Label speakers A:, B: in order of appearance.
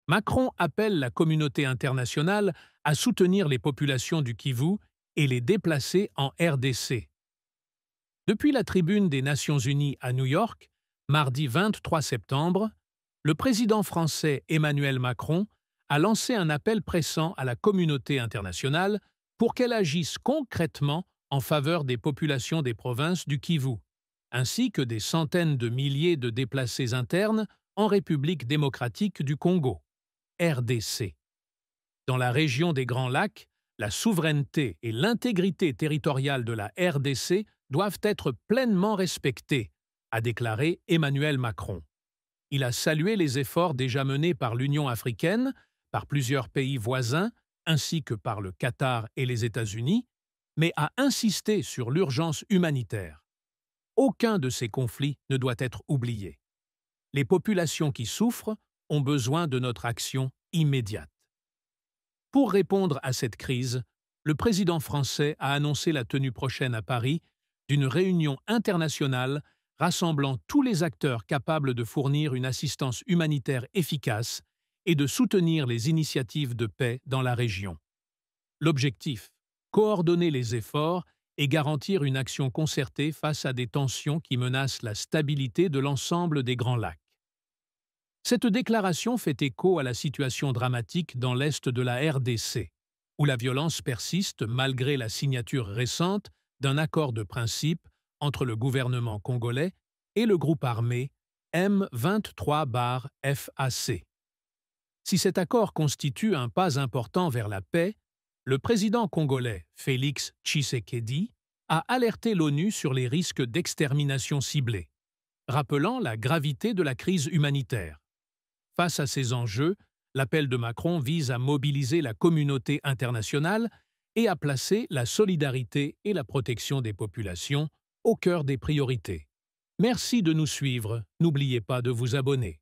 A: Macron appelle la communauté internationale à soutenir les populations du Kivu et les déplacer en RDC. Depuis la tribune des Nations Unies à New York, mardi 23 septembre, le président français Emmanuel Macron a lancé un appel pressant à la communauté internationale pour qu'elle agisse concrètement en faveur des populations des provinces du Kivu, ainsi que des centaines de milliers de déplacés internes en République démocratique du Congo, RDC. Dans la région des Grands Lacs, la souveraineté et l'intégrité territoriale de la RDC doivent être pleinement respectées, a déclaré Emmanuel Macron. Il a salué les efforts déjà menés par l'Union africaine, par plusieurs pays voisins, ainsi que par le Qatar et les États-Unis, mais a insisté sur l'urgence humanitaire. Aucun de ces conflits ne doit être oublié. Les populations qui souffrent ont besoin de notre action immédiate. Pour répondre à cette crise, le président français a annoncé la tenue prochaine à Paris d'une réunion internationale rassemblant tous les acteurs capables de fournir une assistance humanitaire efficace et de soutenir les initiatives de paix dans la région. L'objectif: coordonner les efforts et garantir une action concertée face à des tensions qui menacent la stabilité de l'ensemble des Grands Lacs. Cette déclaration fait écho à la situation dramatique dans l'est de la RDC, où la violence persiste malgré la signature récente d'un accord de principe entre le gouvernement congolais et le groupe armé M23-FAC. Si cet accord constitue un pas important vers la paix, le président congolais Félix Tshisekedi a alerté l'ONU sur les risques d'extermination ciblée, rappelant la gravité de la crise humanitaire. Face à ces enjeux, l'appel de Macron vise à mobiliser la communauté internationale et à placer la solidarité et la protection des populations au cœur des priorités. Merci de nous suivre, n'oubliez pas de vous abonner.